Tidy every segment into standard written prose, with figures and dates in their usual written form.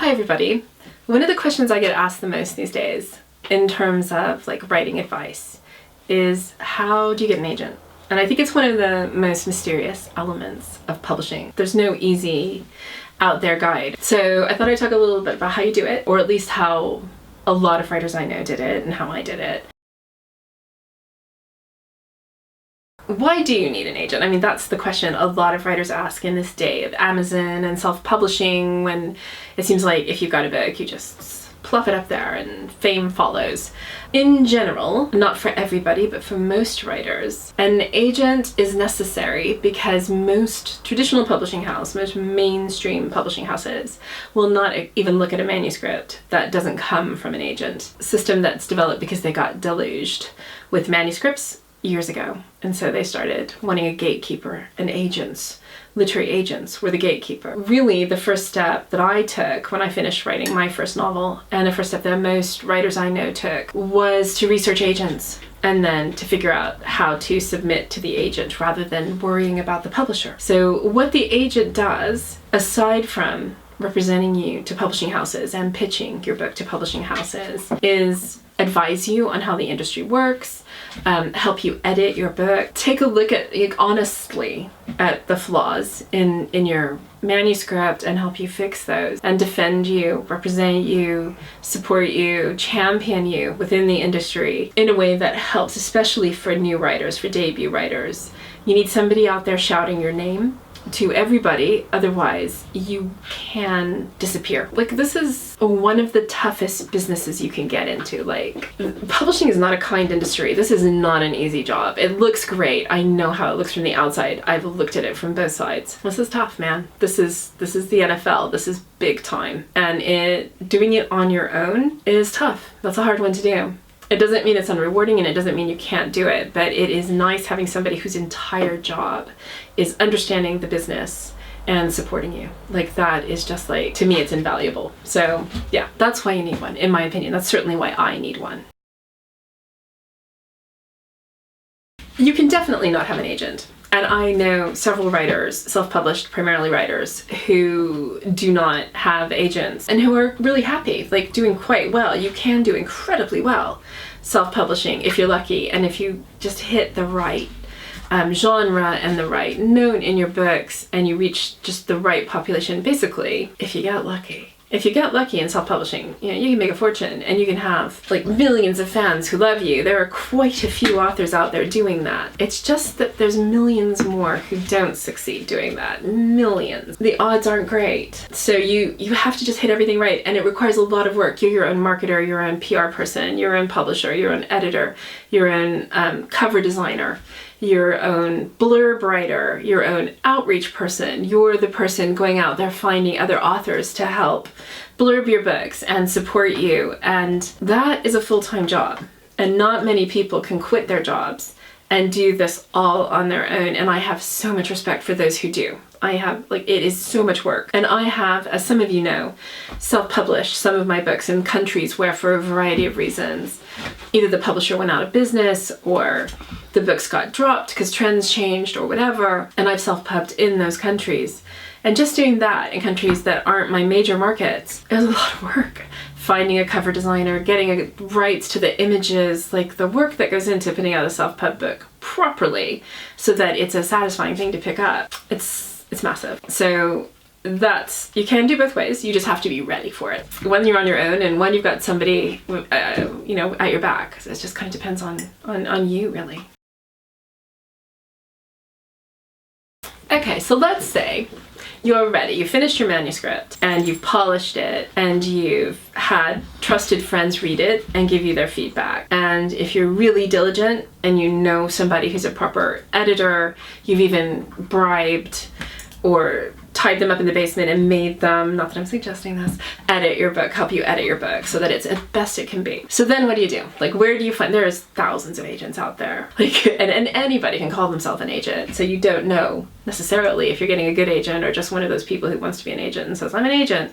Hi everybody. One of the questions I get asked the most these days in terms of like writing advice is, how do you get an agent? And I think it's one of the most mysterious elements of publishing. There's no easy out there guide. So I thought I'd talk a little bit about how you do it, or at least how a lot of writers I know did it and how I did it. Why do you need an agent? I mean, that's the question a lot of writers ask in this day of Amazon and self-publishing, when it seems like if you've got a book, you just plop it up there and fame follows. In general, not for everybody, but for most writers, an agent is necessary because most traditional publishing houses, most mainstream publishing houses, will not even look at a manuscript that doesn't come from an agent. System that's developed because they got deluged with manuscripts years ago, and so they started wanting a gatekeeper, and agents, literary agents, were the gatekeeper. Really, the first step that I took when I finished writing my first novel, and the first step that most writers I know took, was to research agents and then to figure out how to submit to the agent rather than worrying about the publisher. So what the agent does, aside from representing you to publishing houses and pitching your book to publishing houses, is advise you on how the industry works, help you edit your book, take a look at, honestly, at the flaws in your manuscript and help you fix those, and defend you, represent you, support you, champion you within the industry in a way that helps, especially for new writers, for debut writers. You need somebody out there shouting your name to everybody, otherwise you can disappear. Like, this is one of the toughest businesses you can get into. Like, publishing is not a kind industry. This is not an easy job. It looks great. I know how it looks from the outside. I've looked at it from both sides. This is tough, man. This is the NFL. This is big time. And doing it on your own is tough. That's a hard one to do. It doesn't mean it's unrewarding, and it doesn't mean you can't do it, but it is nice having somebody whose entire job is understanding the business and supporting you. Like, that is just, like, to me, it's invaluable. So yeah, that's why you need one, in my opinion. That's certainly why I need one. You can definitely not have an agent. And I know several writers, self-published primarily writers, who do not have agents and who are really happy, like doing quite well. You can do incredibly well self-publishing if you're lucky, and if you just hit the right genre and the right note in your books, and you reach just the right population. Basically, if you get lucky. If you get lucky in self-publishing, you can make a fortune, and you can have like millions of fans who love you. There are quite a few authors out there doing that. It's just that there's millions more who don't succeed doing that. Millions. The odds aren't great. So you have to just hit everything right, and it requires a lot of work. You're your own marketer, your own PR person, your own publisher, your own editor, your own cover designer, your own blurb writer, your own outreach person. You're the person going out there finding other authors to help blurb your books and support you. And that is a full-time job. And not many people can quit their jobs and do this all on their own. And I have so much respect for those who do. It is so much work. And I have, as some of you know, self-published some of my books in countries where, for a variety of reasons, either the publisher went out of business or the books got dropped because trends changed or whatever, and I've self-pubbed in those countries. And just doing that in countries that aren't my major markets is a lot of work. Finding a cover designer, getting rights to the images, like the work that goes into putting out a self-pub book properly so that it's a satisfying thing to pick up. It's massive. So you can do both ways. You just have to be ready for it. When you're on your own, and when you've got somebody, at your back. So it just kind of depends on you, really. Okay, so let's say you're ready. You finished your manuscript and you've polished it, and you've had trusted friends read it and give you their feedback. And if you're really diligent and you know somebody who's a proper editor, you've even bribed or tied them up in the basement and made them, not that I'm suggesting this, edit your book, help you edit your book so that it's as best it can be. So then what do you do? Like, where do you find, there's thousands of agents out there, like, and anybody can call themselves an agent. So you don't know necessarily if you're getting a good agent or just one of those people who wants to be an agent and says, I'm an agent.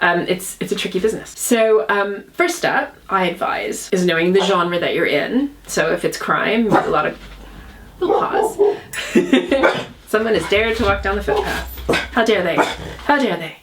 It's a tricky business. So first step, I advise, is knowing the genre that you're in. So if it's crime, a lot of, we'll pause. Someone has dared to walk down the footpath. How dare they? How dare they?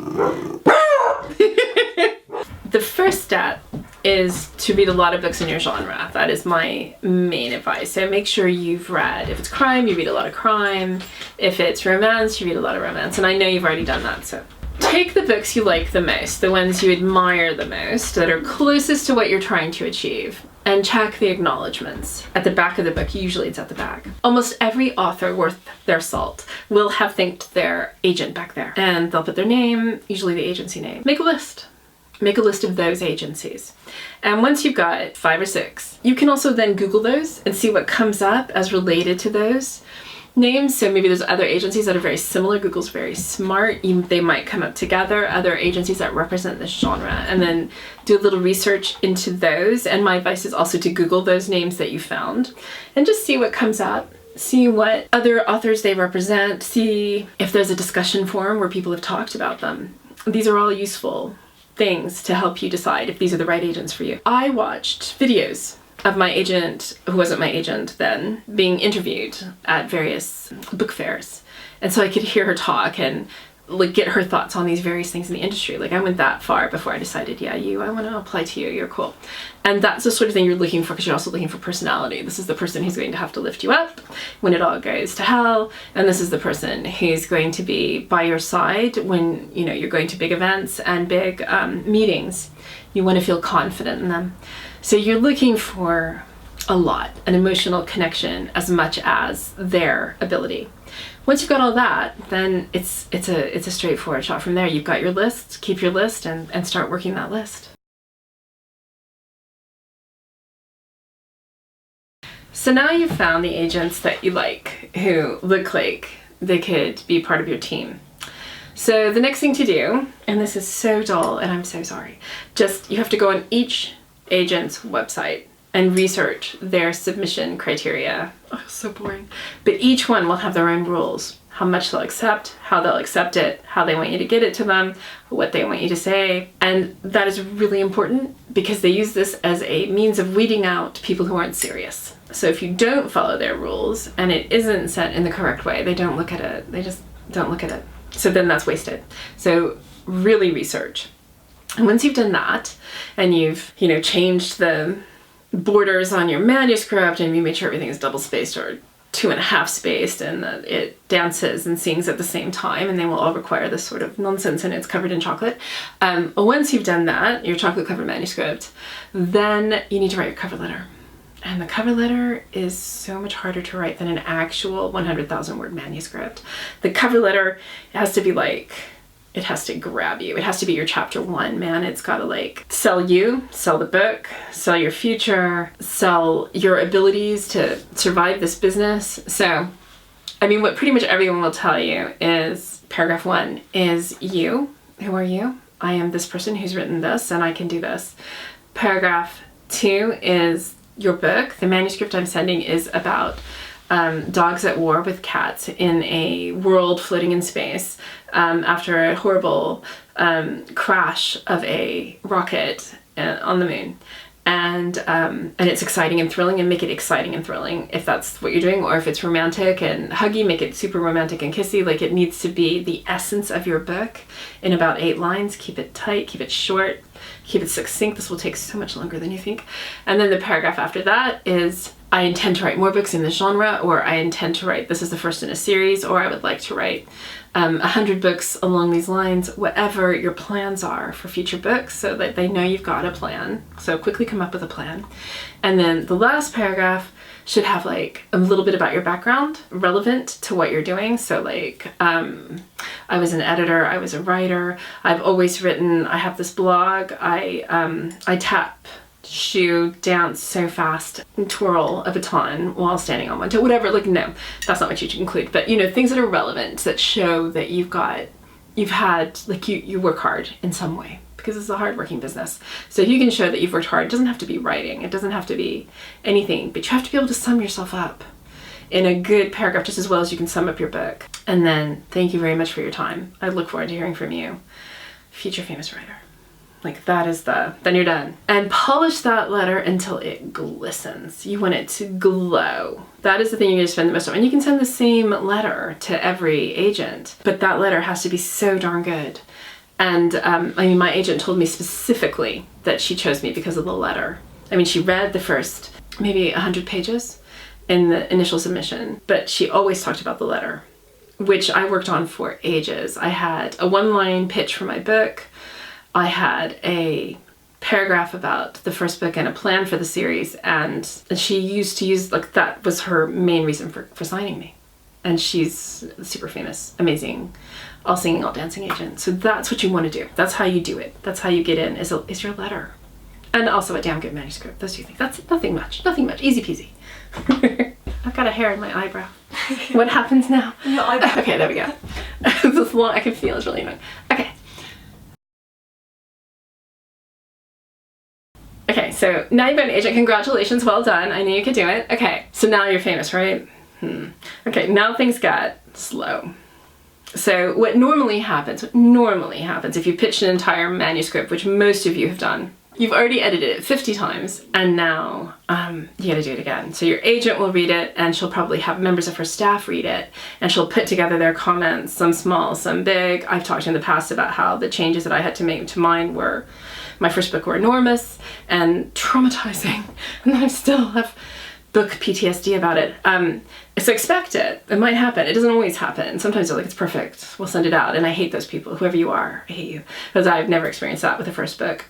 first step is to read a lot of books in your genre. That is my main advice. So make sure you've read, if it's crime, you read a lot of crime. If it's romance, you read a lot of romance. And I know you've already done that, so. Take the books you like the most, the ones you admire the most, that are closest to what you're trying to achieve, and check the acknowledgements. At the back of the book, usually it's at the back. Almost every author worth their salt will have thanked their agent back there, and they'll put their name, usually the agency name. Make a list. Make a list of those agencies. And once you've got 5 or 6, you can also then Google those and see what comes up as related to those names. So maybe there's other agencies that are very similar. Google's very smart. They might come up together, other agencies that represent this genre, and then do a little research into those. And my advice is also to Google those names that you found and just see what comes up. See what other authors they represent. See if there's a discussion forum where people have talked about them. These are all useful things to help you decide if these are the right agents for you. I watched videos of my agent, who wasn't my agent then, being interviewed at various book fairs. And so I could hear her talk and like get her thoughts on these various things in the industry. Like I went that far before I decided, yeah, I want to apply to you, you're cool. And that's the sort of thing you're looking for, because you're also looking for personality. This is the person who's going to have to lift you up when it all goes to hell. And this is the person who's going to be by your side when, you know, you're going to big events and big meetings. You want to feel confident in them. So you're looking for a lot, an emotional connection as much as their ability. Once you've got all that, then it's a straightforward shot from there. You've got your list, keep your list, and start working that list. So now you've found the agents that you like, who look like they could be part of your team. So the next thing to do, and this is so dull and I'm so sorry, just you have to go on each agent's website and research their submission criteria. Oh, so boring. But each one will have their own rules. How much they'll accept, how they'll accept it, how they want you to get it to them, what they want you to say. And that is really important because they use this as a means of weeding out people who aren't serious. So if you don't follow their rules and it isn't sent in the correct way, they don't look at it. They just don't look at it. So then that's wasted. So really research. And once you've done that and you've, you know, changed the borders on your manuscript and you made sure everything is double spaced or 2.5 spaced and that it dances and sings at the same time, and they will all require this sort of nonsense and it's covered in chocolate. Once you've done that, your chocolate covered manuscript, then you need to write your cover letter. And the cover letter is so much harder to write than an actual 100,000 word manuscript. The cover letter has to be like, it has to grab you. It has to be your chapter 1, man. It's got to like sell you, sell the book, sell your future, sell your abilities to survive this business. So, I mean, what pretty much everyone will tell you is paragraph 1 is you. Who are you? I am this person who's written this and I can do this. Paragraph 2 is your book. The manuscript I'm sending is about dogs at war with cats in a world floating in space after a horrible crash of a rocket on the moon. And it's exciting and thrilling, and make it exciting and thrilling if that's what you're doing, or if it's romantic and huggy, make it super romantic and kissy. Like, it needs to be the essence of your book in about 8 lines. Keep it tight, keep it short, keep it succinct. This will take so much longer than you think. And then the paragraph after that is, I intend to write more books in this genre, or I intend to write, this is the first in a series, or I would like to write 100 books along these lines, whatever your plans are for future books, so that they know you've got a plan. So quickly come up with a plan. And then the last paragraph should have like a little bit about your background relevant to what you're doing. So like, I was an editor, I was a writer, I've always written, I have this blog, I tap, shoe, dance so fast, and twirl a baton while standing on one toe, whatever. Like, no, that's not what you should include, but you know, things that are relevant, that show that you've had, like, you work hard in some way, because it's a hardworking business. So if you can show that you've worked hard, it doesn't have to be writing, it doesn't have to be anything, but you have to be able to sum yourself up in a good paragraph, just as well as you can sum up your book. And then, thank you very much for your time. I look forward to hearing from you. Future famous writer. Like, that is then you're done. And polish that letter until it glistens. You want it to glow. That is the thing you're gonna spend the most time on. And you can send the same letter to every agent, but that letter has to be so darn good And I mean, my agent told me specifically that she chose me because of the letter. I mean, she read the first maybe 100 pages in the initial submission, but she always talked about the letter, which I worked on for ages. I had a one-line pitch for my book. I had a paragraph about the first book and a plan for the series, and she used to use, like, that was her main reason for signing me. And she's a super famous, amazing, all singing, all dancing agent. So that's what you want to do. That's how you do it. That's how you get in, is your letter. And also a damn good manuscript. Those two things. That's nothing much. Nothing much. Easy peasy. I've got a hair in my eyebrow. What happens now? Your eyebrow. Okay, there we go. This long, I can feel it's really annoying. Okay. Okay, so now you've got an agent. Congratulations, well done. I knew you could do it. Okay, so now you're famous, right? Okay, now things got slow. So what normally happens if you pitch an entire manuscript, which most of you have done, you've already edited it 50 times, and now you gotta do it again. So your agent will read it, and she'll probably have members of her staff read it, and she'll put together their comments, some small, some big. I've talked in the past about how the changes that I had to make to mine were, my first book, were enormous and traumatizing, and I still have book PTSD about it. So expect it. It might happen. It doesn't always happen. Sometimes they're like, it's perfect, we'll send it out. And I hate those people. Whoever you are, I hate you. Because I've never experienced that with the first book.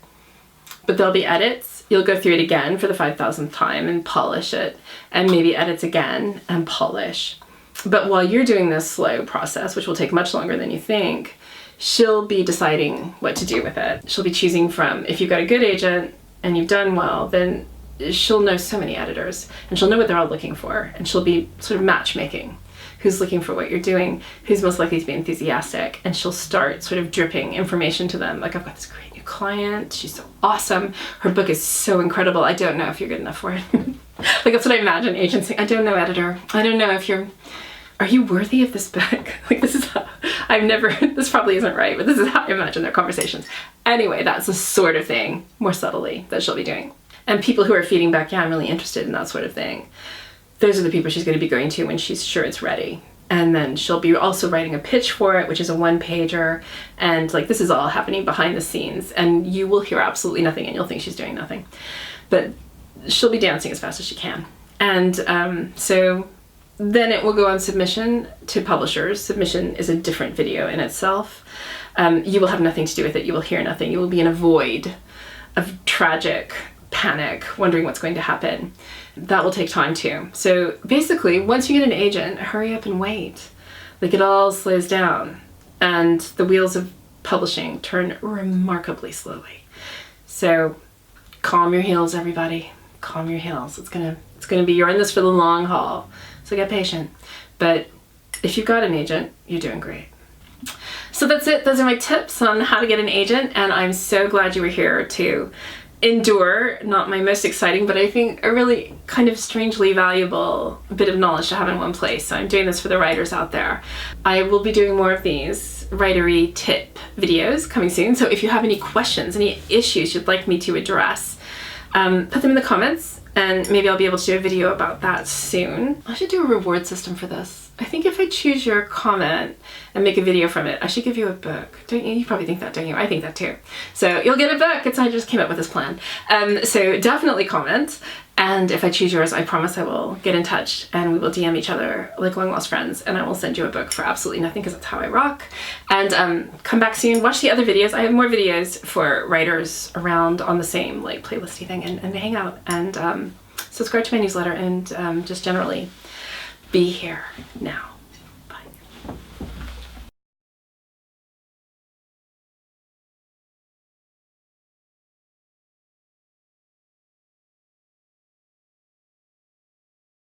But there'll be edits. You'll go through it again for the 5,000th time and polish it. And maybe edits again and polish. But while you're doing this slow process, which will take much longer than you think, she'll be deciding what to do with it. She'll be choosing from, if you've got a good agent and you've done well, then she'll know so many editors, and she'll know what they're all looking for, and she'll be sort of matchmaking who's looking for what you're doing, who's most likely to be enthusiastic, and she'll start sort of dripping information to them, like, I've got this great new client, she's so awesome, her book is so incredible, I don't know if you're good enough for it. Like, that's what I imagine agents saying, I don't know, editor, I don't know if are you worthy of this book? Like, this is how, this probably isn't right, but this is how I imagine their conversations. Anyway, that's the sort of thing, more subtly, that she'll be doing. And people who are feeding back, yeah, I'm really interested in that sort of thing, those are the people she's going to be going to when she's sure it's ready. And then she'll be also writing a pitch for it, which is a one-pager. And, like, this is all happening behind the scenes. And you will hear absolutely nothing, and you'll think she's doing nothing. But she'll be dancing as fast as she can. And so then it will go on submission to publishers. Submission is a different video in itself. You will have nothing to do with it. You will hear nothing. You will be in a void of tragic panic, wondering what's going to happen. That will take time too. So basically, once you get an agent, hurry up and wait. Like, it all slows down, and the wheels of publishing turn remarkably slowly. So calm your heels, everybody. Calm your heels. It's gonna be, you're in this for the long haul. So get patient. But if you've got an agent, you're doing great. So that's it. Those are my tips on how to get an agent, and I'm so glad you were here to endure, not my most exciting, but I think a really kind of strangely valuable bit of knowledge to have in one place. So I'm doing this for the writers out there. I will be doing more of these writery tip videos coming soon. So if you have any questions, any issues you'd like me to address, put them in the comments, and maybe I'll be able to do a video about that soon. I should do a reward system for this. I think if I choose your comment and make a video from it, I should give you a book. Don't you? You probably think that, don't you? I think that too. So you'll get a book. I just came up with this plan. So definitely comment. And if I choose yours, I promise I will get in touch and we will DM each other like long lost friends, and I will send you a book for absolutely nothing, because that's how I rock. And come back soon. Watch the other videos. I have more videos for writers around on the same like playlisty thing, and hang out and subscribe to my newsletter, and just generally be here now.